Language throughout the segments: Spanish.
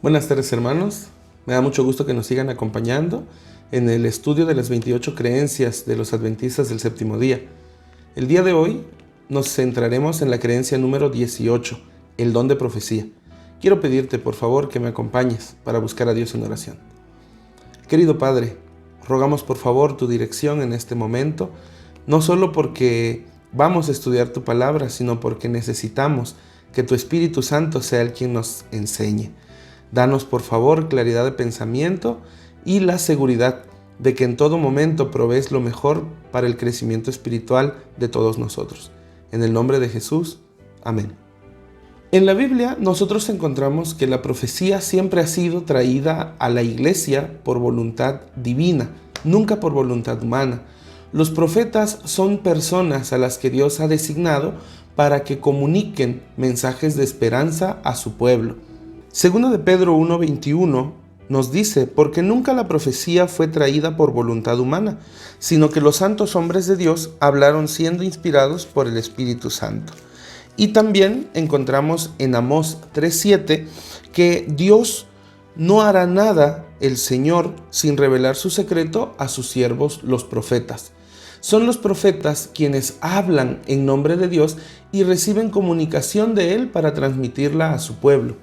Buenas tardes, hermanos. Me da mucho gusto que nos sigan acompañando en el estudio de las 28 creencias de los adventistas del séptimo día. El día de hoy nos centraremos en la creencia número 18, el don de profecía. Quiero pedirte, por favor, que me acompañes para buscar a Dios en oración. Querido Padre, rogamos por favor tu dirección en este momento, no solo porque vamos a estudiar tu palabra, sino porque necesitamos que tu Espíritu Santo sea el quien nos enseñe. Danos por favor claridad de pensamiento y la seguridad de que en todo momento provees lo mejor para el crecimiento espiritual de todos nosotros. En el nombre de Jesús, amén. En la Biblia nosotros encontramos que la profecía siempre ha sido traída a la iglesia por voluntad divina, nunca por voluntad humana. Los profetas son personas a las que Dios ha designado para que comuniquen mensajes de esperanza a su pueblo. Segunda de Pedro 1:21 nos dice, porque nunca la profecía fue traída por voluntad humana, sino que los santos hombres de Dios hablaron siendo inspirados por el Espíritu Santo. Y también encontramos en Amós 3:7 que Dios no hará nada, el Señor, sin revelar su secreto a sus siervos los profetas. Son los profetas quienes hablan en nombre de Dios y reciben comunicación de Él para transmitirla a su pueblo.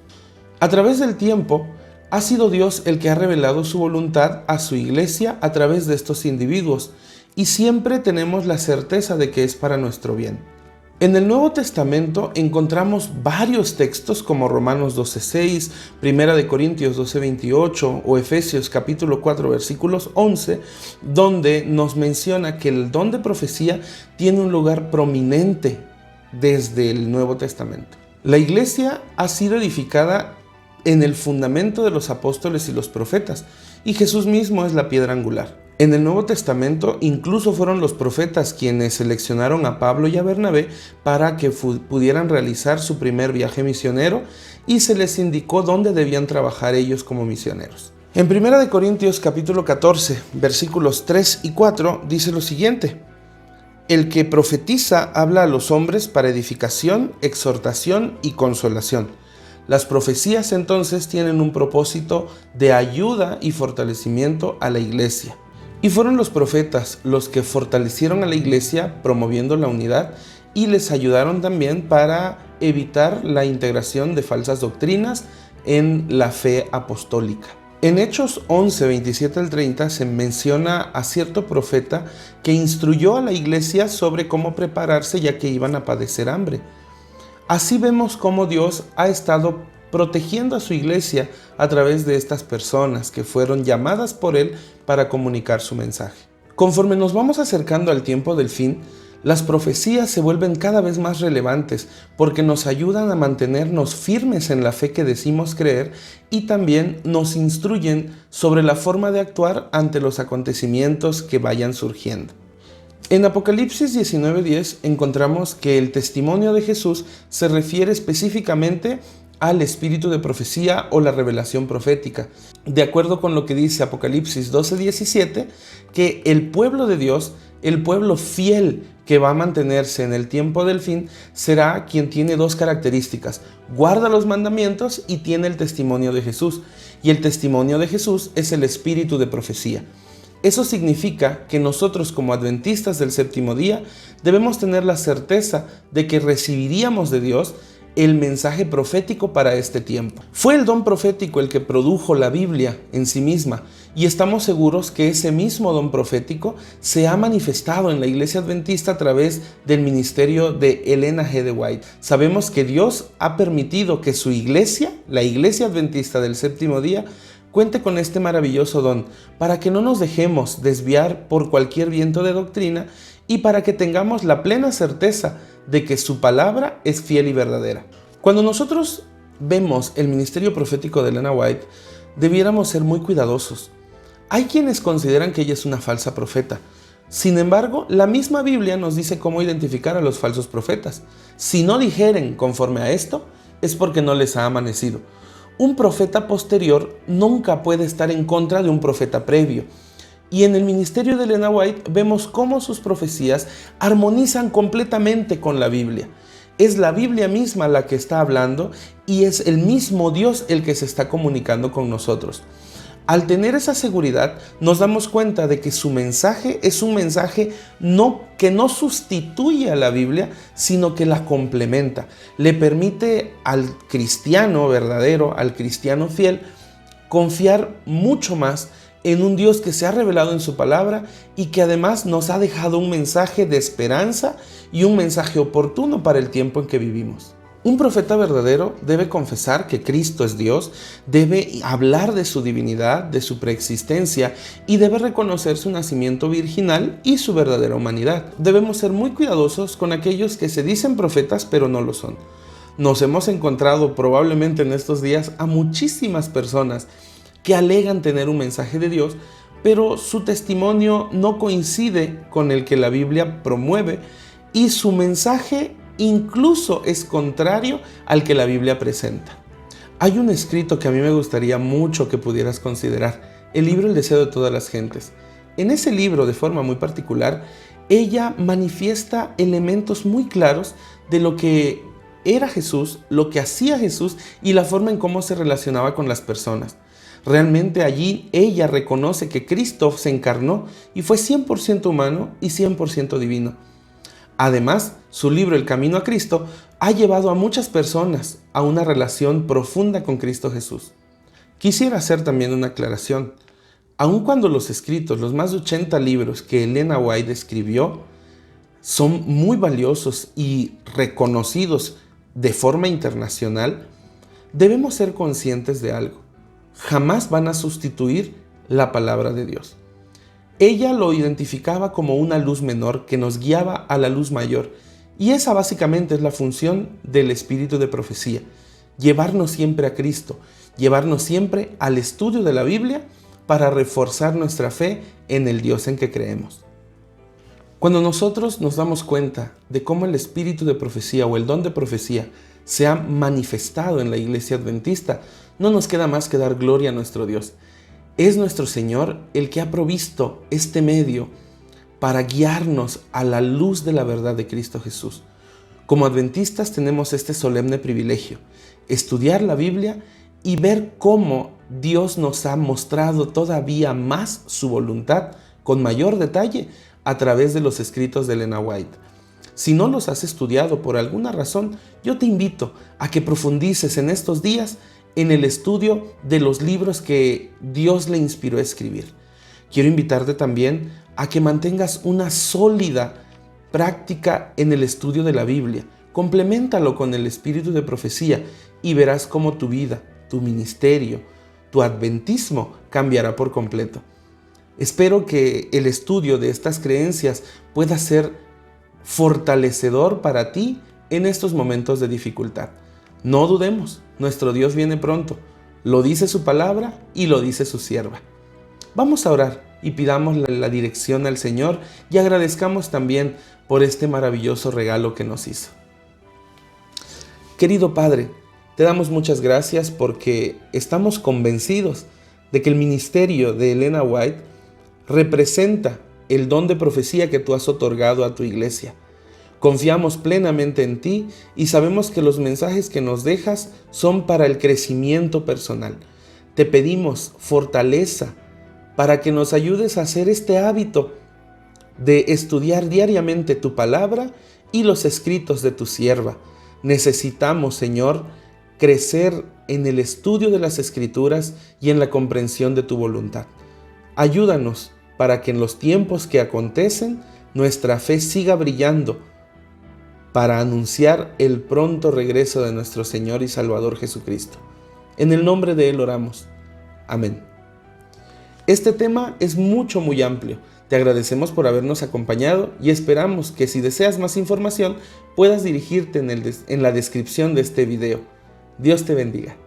A través del tiempo, ha sido Dios el que ha revelado su voluntad a su iglesia a través de estos individuos, y siempre tenemos la certeza de que es para nuestro bien. En el Nuevo Testamento encontramos varios textos como Romanos 12:6, Primera de Corintios 12:28 o Efesios capítulo 4 versículos 11, donde nos menciona que el don de profecía tiene un lugar prominente desde el Nuevo Testamento. La iglesia ha sido edificada en el fundamento de los apóstoles y los profetas, y Jesús mismo es la piedra angular. En el Nuevo Testamento incluso fueron los profetas quienes seleccionaron a Pablo y a Bernabé para que pudieran realizar su primer viaje misionero, y se les indicó dónde debían trabajar ellos como misioneros. En 1 Corintios capítulo 14, versículos 3 y 4 dice lo siguiente: el que profetiza habla a los hombres para edificación, exhortación y consolación. Las profecías entonces tienen un propósito de ayuda y fortalecimiento a la iglesia. Y fueron los profetas los que fortalecieron a la iglesia promoviendo la unidad y les ayudaron también para evitar la integración de falsas doctrinas en la fe apostólica. En Hechos 11, 27 al 30 se menciona a cierto profeta que instruyó a la iglesia sobre cómo prepararse ya que iban a padecer hambre. Así vemos cómo Dios ha estado protegiendo a su iglesia a través de estas personas que fueron llamadas por Él para comunicar su mensaje. Conforme nos vamos acercando al tiempo del fin, las profecías se vuelven cada vez más relevantes porque nos ayudan a mantenernos firmes en la fe que decimos creer y también nos instruyen sobre la forma de actuar ante los acontecimientos que vayan surgiendo. En Apocalipsis 19:10 encontramos que el testimonio de Jesús se refiere específicamente al espíritu de profecía o la revelación profética. De acuerdo con lo que dice Apocalipsis 12:17, que el pueblo de Dios, el pueblo fiel que va a mantenerse en el tiempo del fin, será quien tiene dos características: guarda los mandamientos y tiene el testimonio de Jesús. Y el testimonio de Jesús es el espíritu de profecía. Eso significa que nosotros como adventistas del séptimo día debemos tener la certeza de que recibiríamos de Dios el mensaje profético para este tiempo. Fue el don profético el que produjo la Biblia en sí misma, y estamos seguros que ese mismo don profético se ha manifestado en la iglesia adventista a través del ministerio de Ellen G. White. Sabemos que Dios ha permitido que su iglesia, la iglesia adventista del séptimo día, cuente con este maravilloso don para que no nos dejemos desviar por cualquier viento de doctrina y para que tengamos la plena certeza de que su palabra es fiel y verdadera. Cuando nosotros vemos el ministerio profético de Ellen White, debiéramos ser muy cuidadosos. Hay quienes consideran que ella es una falsa profeta. Sin embargo, la misma Biblia nos dice cómo identificar a los falsos profetas. Si no dijeren conforme a esto, es porque no les ha amanecido. Un profeta posterior nunca puede estar en contra de un profeta previo. Y en el ministerio de Ellen White vemos cómo sus profecías armonizan completamente con la Biblia. Es la Biblia misma la que está hablando y es el mismo Dios el que se está comunicando con nosotros. Al tener esa seguridad, nos damos cuenta de que su mensaje es un mensaje que no sustituye a la Biblia, sino que la complementa. Le permite al cristiano verdadero, al cristiano fiel, confiar mucho más en un Dios que se ha revelado en su palabra y que además nos ha dejado un mensaje de esperanza y un mensaje oportuno para el tiempo en que vivimos. Un profeta verdadero debe confesar que Cristo es Dios, debe hablar de su divinidad, de su preexistencia y debe reconocer su nacimiento virginal y su verdadera humanidad. Debemos ser muy cuidadosos con aquellos que se dicen profetas pero no lo son. Nos hemos encontrado probablemente en estos días a muchísimas personas que alegan tener un mensaje de Dios, pero su testimonio no coincide con el que la Biblia promueve y su mensaje incluso es contrario al que la Biblia presenta. Hay un escrito que a mí me gustaría mucho que pudieras considerar, el libro El deseo de todas las gentes. En ese libro, de forma muy particular, ella manifiesta elementos muy claros de lo que era Jesús, lo que hacía Jesús y la forma en cómo se relacionaba con las personas. Realmente allí ella reconoce que Cristo se encarnó y fue 100% humano y 100% divino. Además, su libro El Camino a Cristo ha llevado a muchas personas a una relación profunda con Cristo Jesús. Quisiera hacer también una aclaración. Aun cuando los escritos, los más de 80 libros que Elena White escribió, son muy valiosos y reconocidos de forma internacional, debemos ser conscientes de algo. Jamás van a sustituir la palabra de Dios. Ella lo identificaba como una luz menor que nos guiaba a la luz mayor, y esa básicamente es la función del espíritu de profecía: llevarnos siempre a Cristo, llevarnos siempre al estudio de la Biblia para reforzar nuestra fe en el Dios en que creemos. Cuando nosotros nos damos cuenta de cómo el espíritu de profecía o el don de profecía se ha manifestado en la iglesia adventista, no nos queda más que dar gloria a nuestro Dios. Es nuestro Señor el que ha provisto este medio para guiarnos a la luz de la verdad de Cristo Jesús. Como adventistas tenemos este solemne privilegio: estudiar la Biblia y ver cómo Dios nos ha mostrado todavía más su voluntad con mayor detalle a través de los escritos de Elena White. Si no los has estudiado por alguna razón, yo te invito a que profundices en estos días en el estudio de los libros que Dios le inspiró a escribir. Quiero invitarte también a que mantengas una sólida práctica en el estudio de la Biblia. Compleméntalo con el espíritu de profecía y verás cómo tu vida, tu ministerio, tu adventismo cambiará por completo. Espero que el estudio de estas creencias pueda ser fortalecedor para ti en estos momentos de dificultad. No dudemos, nuestro Dios viene pronto. Lo dice su palabra y lo dice su sierva. Vamos a orar y pidamos la dirección al Señor y agradezcamos también por este maravilloso regalo que nos hizo. Querido Padre, te damos muchas gracias porque estamos convencidos de que el ministerio de Elena White representa el don de profecía que tú has otorgado a tu iglesia. Confiamos plenamente en ti y sabemos que los mensajes que nos dejas son para el crecimiento personal. Te pedimos fortaleza para que nos ayudes a hacer este hábito de estudiar diariamente tu palabra y los escritos de tu sierva. Necesitamos, Señor, crecer en el estudio de las Escrituras y en la comprensión de tu voluntad. Ayúdanos para que en los tiempos que acontecen nuestra fe siga brillando para anunciar el pronto regreso de nuestro Señor y Salvador Jesucristo. En el nombre de Él oramos. Amén. Este tema es muy amplio. Te agradecemos por habernos acompañado y esperamos que si deseas más información puedas dirigirte en la descripción de este video. Dios te bendiga.